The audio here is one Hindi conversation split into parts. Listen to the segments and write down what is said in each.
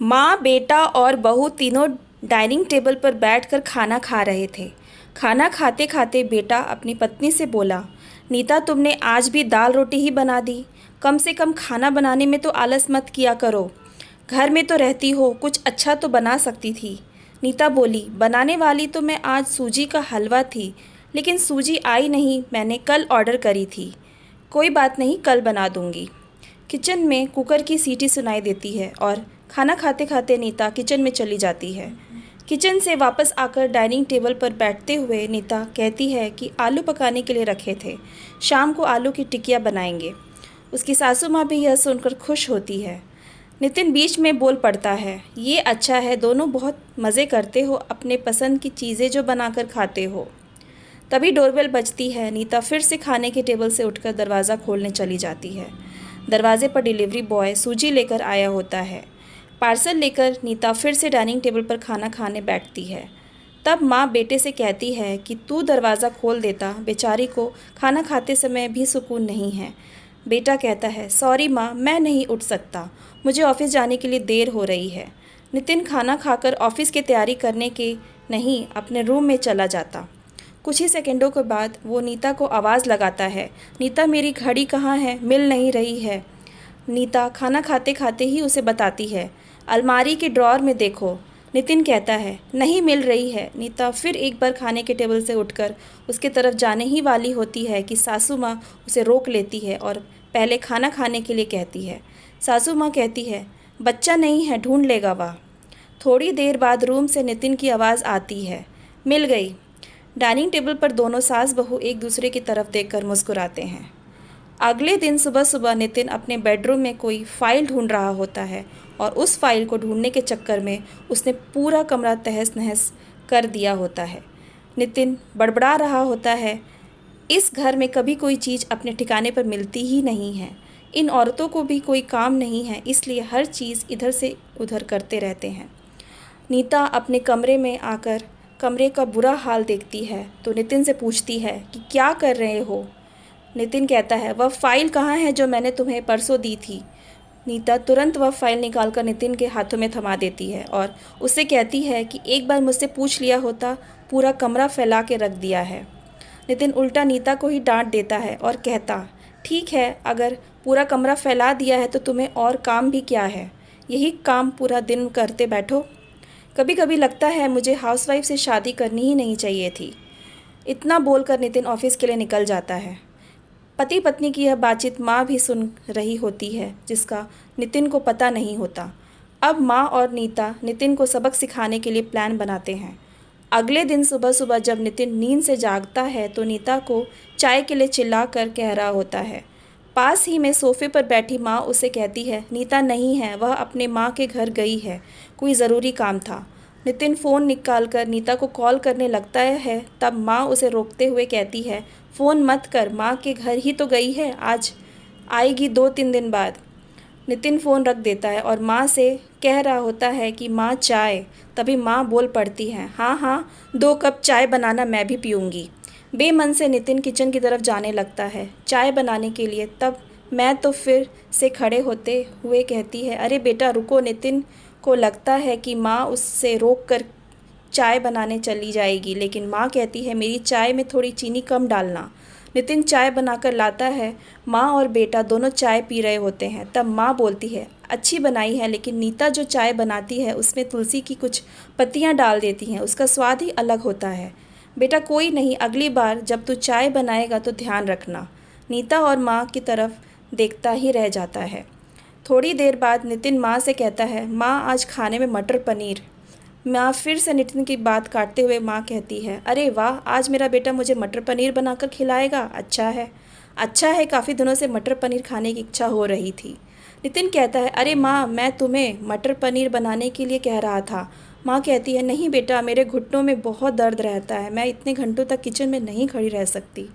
माँ, बेटा और बहू तीनों डाइनिंग टेबल पर बैठकर खाना खा रहे थे। खाना खाते खाते बेटा अपनी पत्नी से बोला, नीता, तुमने आज भी दाल रोटी ही बना दी। कम से कम खाना बनाने में तो आलस मत किया करो। घर में तो रहती हो, कुछ अच्छा तो बना सकती थी। नीता बोली, बनाने वाली तो मैं आज सूजी का हलवा थी, लेकिन सूजी आई नहीं, मैंने कल ऑर्डर करी थी। कोई बात नहीं, कल बना दूंगी। किचन में कुकर की सीटी सुनाई देती है और खाना खाते खाते नीता किचन में चली जाती है। किचन से वापस आकर डाइनिंग टेबल पर बैठते हुए नीता कहती है कि आलू पकाने के लिए रखे थे, शाम को आलू की टिकिया बनाएंगे। उसकी सासू माँ भी यह सुनकर खुश होती है। नितिन बीच में बोल पड़ता है, ये अच्छा है, दोनों बहुत मज़े करते हो, अपने पसंद की चीज़ें जो बनाकर खाते हो। तभी डोरबेल बजती है। नीता फिर से खाने के टेबल से उठकर दरवाज़ा खोलने चली जाती है। दरवाजे पर डिलीवरी बॉय सूजी लेकर आया होता है। पार्सल लेकर नीता फिर से डाइनिंग टेबल पर खाना खाने बैठती है। तब माँ बेटे से कहती है कि तू दरवाज़ा खोल देता, बेचारी को खाना खाते समय भी सुकून नहीं है। बेटा कहता है, सॉरी माँ, मैं नहीं उठ सकता, मुझे ऑफिस जाने के लिए देर हो रही है। नितिन खाना खाकर ऑफिस की तैयारी करने के नहीं अपने रूम में चला जाता। कुछ ही सेकंडों के बाद वो नीता को आवाज़ लगाता है, नीता, मेरी घड़ी कहाँ है, मिल नहीं रही है। नीता खाना खाते खाते ही उसे बताती है, अलमारी के ड्रॉर में देखो। नितिन कहता है, नहीं मिल रही है। नीता फिर एक बार खाने के टेबल से उठकर उसके तरफ जाने ही वाली होती है कि सासू माँ उसे रोक लेती है और पहले खाना खाने के लिए कहती है। सासू माँ कहती है, बच्चा नहीं है, ढूंढ लेगा वह। थोड़ी देर बाद रूम से नितिन की आवाज़ आती है, मिल गई। डाइनिंग टेबल पर दोनों सास बहू एक दूसरे की तरफ देखकर मुस्कुराते हैं। अगले दिन सुबह सुबह नितिन अपने बेडरूम में कोई फाइल ढूंढ रहा होता है और उस फाइल को ढूंढने के चक्कर में उसने पूरा कमरा तहस नहस कर दिया होता है। नितिन बड़बड़ा रहा होता है, इस घर में कभी कोई चीज़ अपने ठिकाने पर मिलती ही नहीं है। इन औरतों को भी कोई काम नहीं है, इसलिए हर चीज़ इधर से उधर करते रहते हैं। नीता अपने कमरे में आकर कमरे का बुरा हाल देखती है तो नितिन से पूछती है कि क्या कर रहे हो। नितिन कहता है, वह फाइल कहाँ है जो मैंने तुम्हें परसों दी थी। नीता तुरंत वह फाइल निकालकर नितिन के हाथों में थमा देती है और उससे कहती है कि एक बार मुझसे पूछ लिया होता, पूरा कमरा फैला के रख दिया है। नितिन उल्टा नीता को ही डांट देता है और कहता, ठीक है, अगर पूरा कमरा फैला दिया है तो तुम्हें और काम भी क्या है, यही काम पूरा दिन करते बैठो। कभी कभी लगता है मुझे हाउसवाइफ से शादी करनी ही नहीं चाहिए थी। इतना बोलकर नितिन ऑफिस के लिए निकल जाता है। पति पत्नी की यह बातचीत माँ भी सुन रही होती है, जिसका नितिन को पता नहीं होता। अब माँ और नीता नितिन को सबक सिखाने के लिए प्लान बनाते हैं। अगले दिन सुबह सुबह जब नितिन नींद से जागता है तो नीता को चाय के लिए चिल्ला कर कह रहा होता है। पास ही में सोफे पर बैठी माँ उसे कहती है, नीता नहीं है, वह अपने माँ के घर गई है, कोई ज़रूरी काम था। नितिन फ़ोन निकालकर नीता को कॉल करने लगता है। तब माँ उसे रोकते हुए कहती है, फ़ोन मत कर, माँ के घर ही तो गई है, आज आएगी 2-3 दिन बाद। नितिन फ़ोन रख देता है और माँ से कह रहा होता है कि माँ चाय। तभी माँ बोल पड़ती है, हाँ हाँ, 2 कप चाय बनाना, मैं भी पीऊँगी। बेमन से नितिन किचन की तरफ जाने लगता है चाय बनाने के लिए। तब मैं तो फिर से खड़े होते हुए कहती है, अरे बेटा रुको। नितिन को लगता है कि माँ उससे रोक कर चाय बनाने चली जाएगी, लेकिन माँ कहती है, मेरी चाय में थोड़ी चीनी कम डालना। नितिन चाय बनाकर लाता है। माँ और बेटा दोनों चाय पी रहे होते हैं। तब माँ बोलती है, अच्छी बनाई है, लेकिन नीता जो चाय बनाती है उसमें तुलसी की कुछ पत्तियाँ डाल देती हैं, उसका स्वाद ही अलग होता है। बेटा कोई नहीं, अगली बार जब तू चाय बनाएगा तो ध्यान रखना। नीता और माँ की तरफ देखता ही रह जाता है। थोड़ी देर बाद नितिन माँ से कहता है, माँ आज खाने में मटर पनीर। माँ फिर से नितिन की बात काटते हुए माँ कहती है, अरे वाह, आज मेरा बेटा मुझे मटर पनीर बनाकर खिलाएगा, अच्छा है, अच्छा है, काफ़ी दिनों से मटर पनीर खाने की इच्छा हो रही थी। नितिन कहता है, अरे माँ, मैं तुम्हें मटर पनीर बनाने के लिए कह रहा था। माँ कहती है, नहीं बेटा, मेरे घुटनों में बहुत दर्द रहता है, मैं इतने घंटों तक किचन में नहीं खड़ी रह सकती।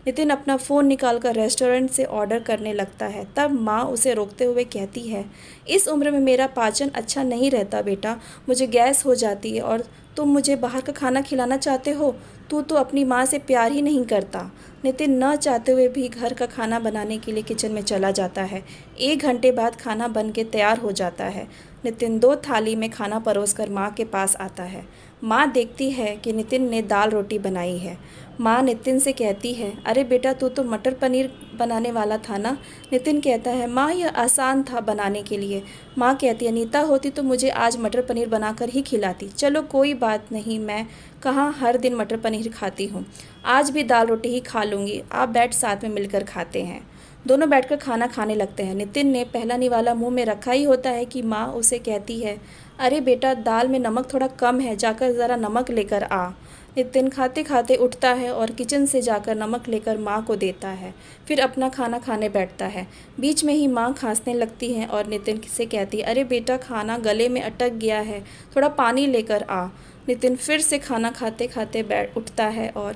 नितिन अपना फ़ोन निकालकर रेस्टोरेंट से ऑर्डर करने लगता है। तब माँ उसे रोकते हुए कहती है, इस उम्र में मेरा पाचन अच्छा नहीं रहता बेटा, मुझे गैस हो जाती है और तुम मुझे बाहर का खाना खिलाना चाहते हो। तू तो अपनी माँ से प्यार ही नहीं करता। नितिन न चाहते हुए भी घर का खाना बनाने के लिए किचन में चला जाता है। 1 घंटे बाद खाना बन के तैयार हो जाता है। नितिन 2 थाली में खाना परोसकर माँ के पास आता है। माँ देखती है कि नितिन ने दाल रोटी बनाई है। माँ नितिन से कहती है, अरे बेटा तू तो मटर पनीर बनाने वाला था ना। नितिन कहता है, माँ यह आसान था बनाने के लिए। माँ कहती है, नीता होती तो मुझे आज मटर पनीर बनाकर ही खिलाती। चलो कोई बात नहीं, मैं कहाँ हर दिन मटर पनीर खाती हूँ, आज भी दाल रोटी ही खा लूँगी। आप बैठ साथ में मिलकर खाते हैं। दोनों बैठकर खाना खाने लगते हैं। नितिन ने पहला निवाला मुंह में रखा ही होता है कि माँ उसे कहती है, अरे बेटा दाल में नमक थोड़ा कम है, जाकर ज़रा नमक लेकर आ। नितिन खाते खाते उठता है और किचन से जाकर नमक लेकर माँ को देता है। फिर अपना खाना खाने बैठता है। बीच में ही माँ खांसने लगती है और नितिन से कहती है, अरे बेटा खाना गले में अटक गया है, थोड़ा पानी लेकर आ। नितिन फिर से खाना खाते खाते बैठ उठता है और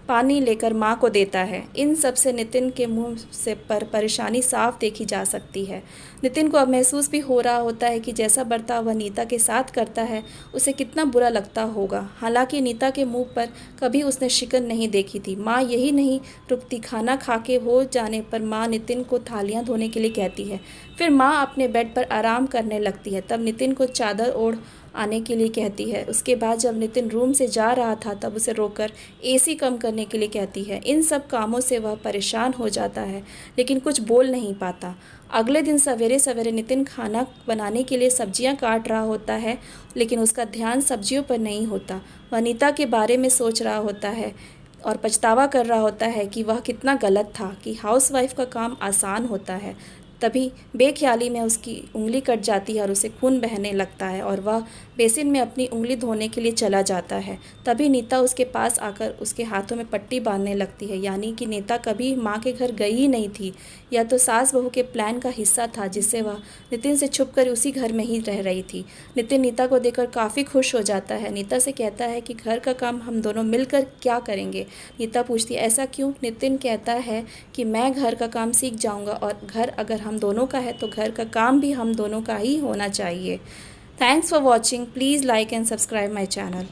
पानी लेकर माँ को देता है। इन सब से नितिन के मुंह से पर परेशानी साफ देखी जा सकती है। नितिन को अब महसूस भी हो रहा होता है कि जैसा बर्ताव वह नीता के साथ करता है उसे कितना बुरा लगता होगा। हालांकि नीता के मुंह पर कभी उसने शिकन नहीं देखी थी। माँ यही नहीं रुकती, खाना खा के हो जाने पर माँ नितिन को थालियाँ धोने के लिए कहती है। फिर माँ अपने बेड पर आराम करने लगती है। तब नितिन को चादर ओढ़ आने के लिए कहती है। उसके बाद जब नितिन रूम से जा रहा था तब उसे रोककर एसी कम करने के लिए कहती है। इन सब कामों से वह परेशान हो जाता है लेकिन कुछ बोल नहीं पाता। अगले दिन सवेरे सवेरे नितिन खाना बनाने के लिए सब्जियां काट रहा होता है लेकिन उसका ध्यान सब्जियों पर नहीं होता। वह नीता के बारे में सोच रहा होता है और पछतावा कर रहा होता है कि वह कितना गलत था कि हाउसवाइफ का काम आसान होता है। तभी बेख्याली में उसकी उंगली कट जाती है और उसे खून बहने लगता है और वह बेसिन में अपनी उंगली धोने के लिए चला जाता है। तभी नीता उसके पास आकर उसके हाथों में पट्टी बांधने लगती है। यानी कि नीता कभी माँ के घर गई ही नहीं थी, या तो सास बहू के प्लान का हिस्सा था जिससे वह नितिन से छुपकर उसी घर में ही रह रही थी। नितिन नीता को देखकर काफ़ी खुश हो जाता है। नीता से कहता है कि घर का काम हम दोनों मिलकर क्या करेंगे। नीता पूछती है, ऐसा क्यों? नितिन कहता है कि मैं घर का काम सीख जाऊंगा और घर अगर हम दोनों का है तो घर का काम भी हम दोनों का ही होना चाहिए। Thanks for watching. Please like and subscribe my channel.